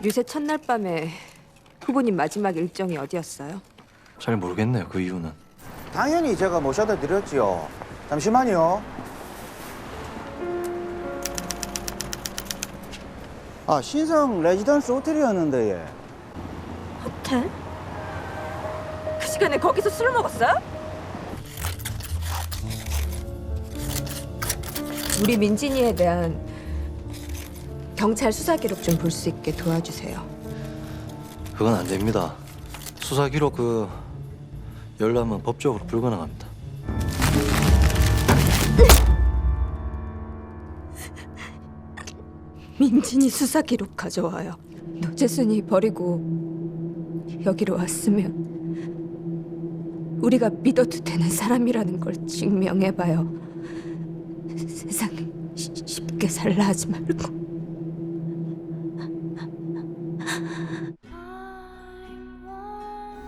유세 첫날 밤에 후보님 마지막 일정이 어디였어요? 잘 모르겠네요. 그 이유는. 당연히 제가 모셔다 드렸지요. 잠시만요. 아, 신성 레지던스 호텔이었는데 예. 호텔? 그 시간에 거기서 술 먹었어요? 우리 민진이에 대한 경찰 수사 기록 좀 볼 수 있게 도와주세요. 그건 안 됩니다. 수사 기록 열람은 법적으로 불가능합니다. 민진이 수사 기록 가져와요. 노재순이 버리고 여기로 왔으면 우리가 믿어도 되는 사람이라는 걸 증명해봐요. 세상 쉽게 살라 하지 말고.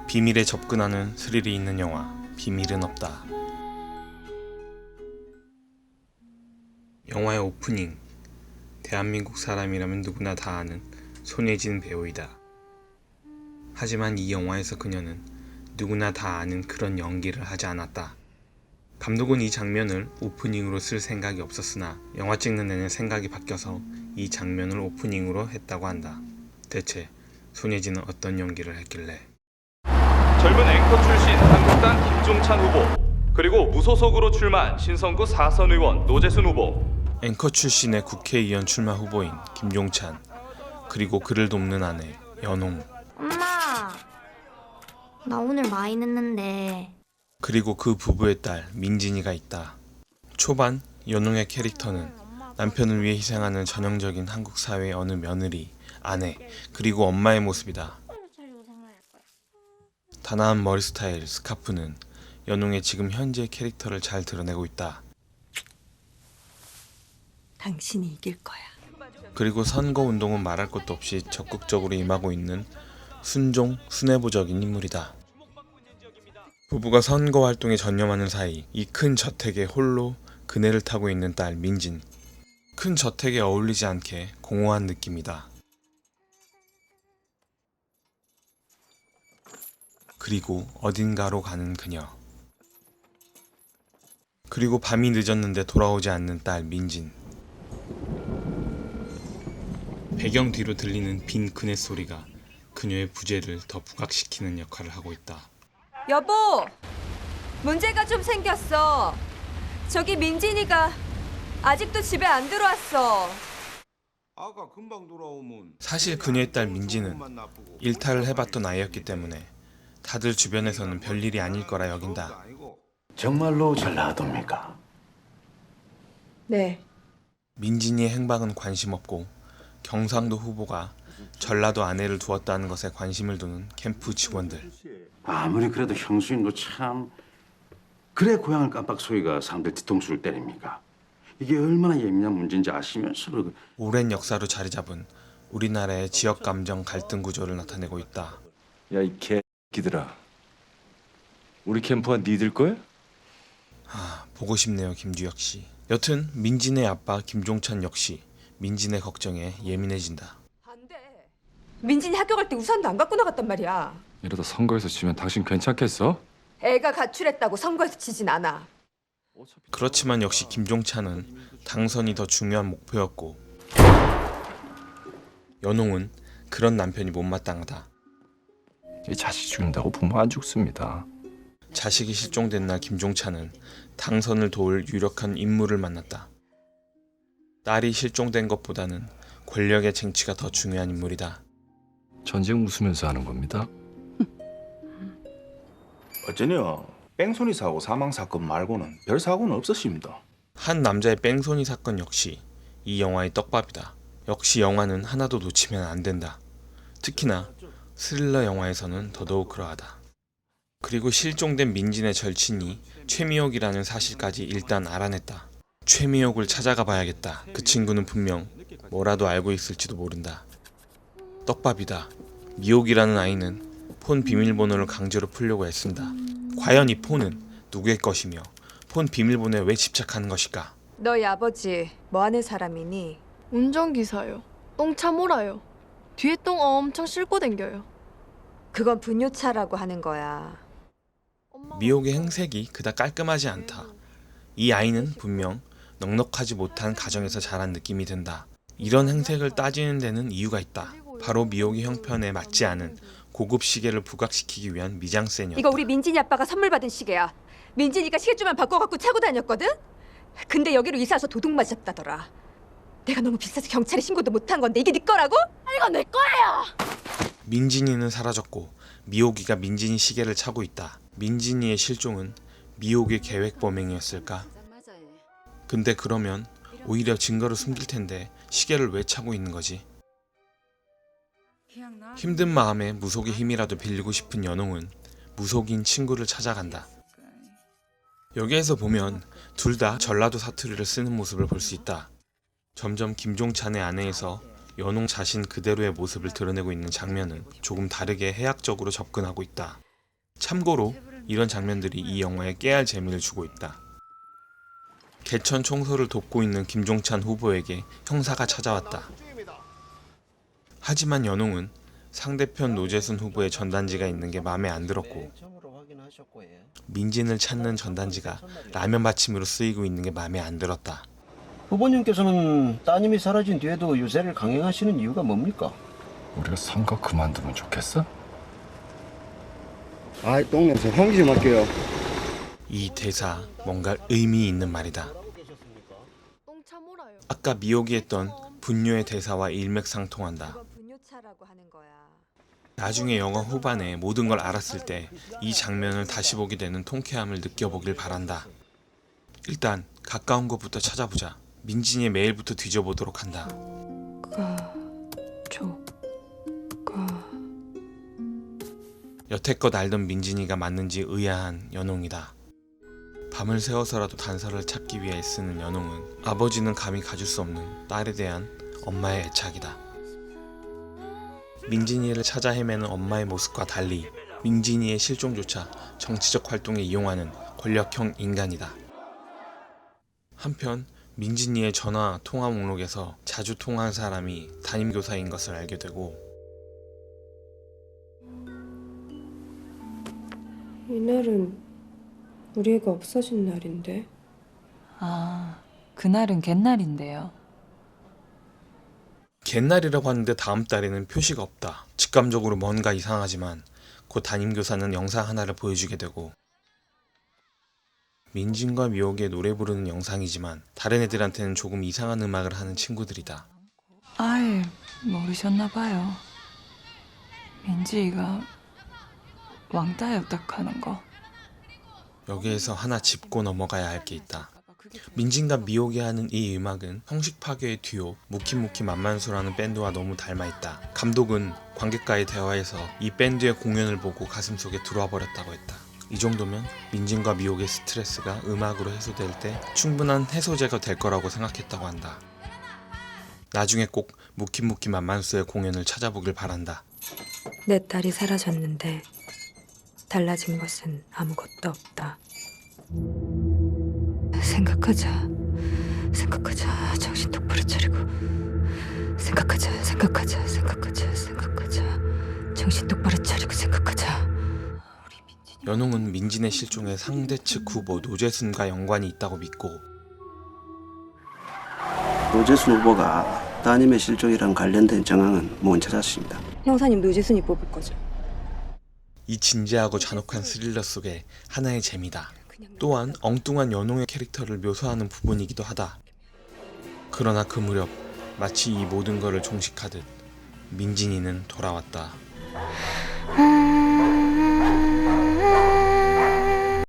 비밀에 접근하는 스릴이 있는 영화 비밀은 없다. 영화의 오프닝, 대한민국 사람이라면 누구나 다 아는 손예진 배우이다. 하지만 이 영화에서 그녀는 누구나 다 아는 그런 연기를 하지 않았다. 감독은 이 장면을 오프닝으로 쓸 생각이 없었으나 영화 찍는 내내 생각이 바뀌어서 이 장면을 오프닝으로 했다고 한다. 대체 손예진은 어떤 연기를 했길래? 젊은 앵커 출신 한국당 김종찬 후보, 그리고 무소속으로 출마한 신성구 4선 의원 노재순 후보. 앵커 출신의 국회의원 출마 후보인 김종찬, 그리고 그를 돕는 아내 연홍, 엄마, 나 오늘 많이 늦는데. 그리고 그 부부의 딸 민진이가 있다. 초반 연홍의 캐릭터는 남편을 위해 희생하는 전형적인 한국 사회의 어느 며느리, 아내, 그리고 엄마의 모습이다. 단아한 머리 스타일, 스카프는 연홍의 지금 현재 캐릭터를 잘 드러내고 있다. 당신이 이길 거야. 그리고 선거운동은 말할 것도 없이 적극적으로 임하고 있는 순종, 순애보적인 인물이다. 부부가 선거 활동에 전념하는 사이 이 큰 저택에 홀로 그네를 타고 있는 딸 민진. 큰 저택에 어울리지 않게 공허한 느낌이다. 그리고 어딘가로 가는 그녀. 그리고 밤이 늦었는데 돌아오지 않는 딸 민진. 배경 뒤로 들리는 빈 그네 소리가 그녀의 부재를 더 부각시키는 역할을 하고 있다. 여보, 문제가 좀 생겼어. 저기 민진이가 아직도 집에 안 들어왔어. 아까 금방 돌아오면 사실 그녀의 딸 민지는 일탈을 해봤던 아이였기 때문에 다들 주변에서는 별일이 아닐 거라 여긴다. 정말로 잘 나가답니까? 네. 민진이의 행방은 관심 없고 경상도 후보가 전라도 아내를 두었다는 것에 관심을 두는 캠프 직원들. 아무리 그래도 형수님도 참 그래 고향을 깜빡 소리가 사람들 뒤통수를 때립니까? 이게 얼마나 예민한 문제인지 아시면서도 오랜 역사로 자리 잡은 우리나라의 지역 감정 갈등 구조를 나타내고 있다. 야, 이 개끼들아. 우리 캠프가 니들 거야? 보고 싶네요, 김주혁 씨. 여튼 민진의 아빠 김종찬 역시 민진의 걱정에 예민해진다. 안 돼. 민진이 학교 갈 때 우산도 안 갖고 나갔단 말이야. 이러다 선거에서 지면 당신 괜찮겠어? 애가 가출했다고 선거에서 지진 않아. 그렇지만 역시 김종찬은 당선이 더 중요한 목표였고 연홍은 그런 남편이 못마땅하다. 이 자식 죽인다고 부모 안 죽습니다. 자식이 실종된 날 김종찬은 당선을 도울 유력한 인물을 만났다. 딸이 실종된 것보다는 권력의 쟁취가 더 중요한 인물이다. 전쟁 웃으면서 하는 겁니다. 어쩌냐 뺑소니 사고 사망 사건 말고는 별 사고는 없었습니다. 한 남자의 뺑소니 사건 역시 이 영화의 떡밥이다. 역시 영화는 하나도 놓치면 안 된다. 특히나 스릴러 영화에서는 더더욱 그러하다. 그리고 실종된 민진의 절친이 최미옥이라는 사실까지 일단 알아냈다. 최미옥을 찾아가 봐야겠다. 그 친구는 분명 뭐라도 알고 있을지도 모른다. 떡밥이다. 미옥이라는 아이는 폰 비밀번호를 강제로 풀려고 애쓴다. 과연 이 폰은 누구의 것이며 폰 비밀번호에 왜 집착하는 것일까? 너희 아버지 뭐 하는 사람이니? 운전기사요. 똥차 몰아요. 뒤에 똥 엄청 싣고 댕겨요. 그건 분유차라고 하는 거야. 미옥의 행색이 그닥 깔끔하지 않다. 이 아이는 분명 넉넉하지 못한 가정에서 자란 느낌이 든다. 이런 행색을 따지는 데는 이유가 있다. 바로 미옥의 형편에 맞지 않은 고급 시계를 부각시키기 위한 미장센이었다. 이거 우리 민진이 아빠가 선물 받은 시계야. 민진이가 시계줄만 바꿔갖고 차고 다녔거든? 근데 여기로 이사 와서 도둑 맞았다더라. 내가 너무 비싸서 경찰에 신고도 못한 건데 이게 네 거라고? 이건 내 거예요. 민진이는 사라졌고 미옥이가 민진이 시계를 차고 있다. 민진이의 실종은 미옥의 계획 범행이었을까? 근데 그러면 오히려 증거를 숨길 텐데 시계를 왜 차고 있는 거지? 힘든 마음에 무속의 힘이라도 빌리고 싶은 연홍은 무속인 친구를 찾아간다. 여기에서 보면 둘 다 전라도 사투리를 쓰는 모습을 볼 수 있다. 점점 김종찬의 아내에서 연홍 자신 그대로의 모습을 드러내고 있는 장면은 조금 다르게 해학적으로 접근하고 있다. 참고로 이런 장면들이 이 영화에 깨알 재미를 주고 있다. 개천 청소를 돕고 있는 김종찬 후보에게 형사가 찾아왔다. 하지만 연홍은 상대편 노재순 후보의 전단지가 있는 게 마음에 안 들었고 민진을 찾는 전단지가 라면 받침으로 쓰이고 있는 게 마음에 안 들었다. 후보님께서는 따님이 사라진 뒤에도 유세를 강행하시는 이유가 뭡니까? 우리가 선거 그만두면 좋겠어? 아이 똥냄새 환기 좀 할게요. 이 대사 뭔가 의미 있는 말이다. 똥 참으라요. 아까 미옥이 했던 분뇨의 대사와 일맥상통한다. 그건 분유차라고 하는 거야. 나중에 영화 후반에 모든 걸 알았을 때 이 장면을 다시 보게 되는 통쾌함을 느껴보길 바란다. 일단 가까운 곳부터 찾아보자. 민진이의 메일부터 뒤져보도록 한다. 여태껏 알던 민진이가 맞는지 의아한 연홍이다. 밤을 새워서라도 단서를 찾기 위해 애쓰는 연홍은 아버지는 감히 가질 수 없는 딸에 대한 엄마의 애착이다. 민진이를 찾아 헤매는 엄마의 모습과 달리 민진이의 실종조차 정치적 활동에 이용하는 권력형 인간이다. 한편 민진이의 전화 통화 목록에서 자주 통화한 사람이 담임교사인 것을 알게 되고 이날은 우리 애가 없어진 날인데. 아, 그날은 갯날인데요. 갯날이라고 하는데 다음 달에는 표시가 없다. 직감적으로 뭔가 이상하지만 곧 담임교사는 영상 하나를 보여주게 되고 민진과 미옥의 노래 부르는 영상이지만 다른 애들한테는 조금 이상한 음악을 하는 친구들이다. 아예 모르셨나봐요. 민지가 왕따였다 하는 거. 여기에서 하나 짚고 넘어가야 할 게 있다. 민진과 미옥이 하는 이 음악은 형식 파괴의 듀오 무키무키 만만수라는 밴드와 너무 닮아있다. 감독은 관객과의 대화에서 이 밴드의 공연을 보고 가슴속에 들어와 버렸다고 했다. 이 정도면 민진과 미옥의 스트레스가 음악으로 해소될 때 충분한 해소제가 될 거라고 생각했다고 한다. 나중에 꼭 무키무키 만만수의 공연을 찾아보길 바란다. 내 딸이 사라졌는데 달라진 것은 아무것도 없다. 생각하자. 정신 똑바로 차리고. 생각하자. 정신 똑바로 차리고 생각하자. 연홍은 민진의 실종에 상대 측 후보 노재순과 연관이 있다고 믿고 노재순 후보가 따님의 실종이랑 관련된 정황은 못 찾았습니다. 형사님 노재순이 뽑을 거죠. 이 진지하고 잔혹한 스릴러 속에 하나의 재미다. 또한 엉뚱한 연홍의 캐릭터를 묘사하는 부분이기도 하다. 그러나 그 무렵 마치 이 모든 것을 종식하듯 민진이는 돌아왔다.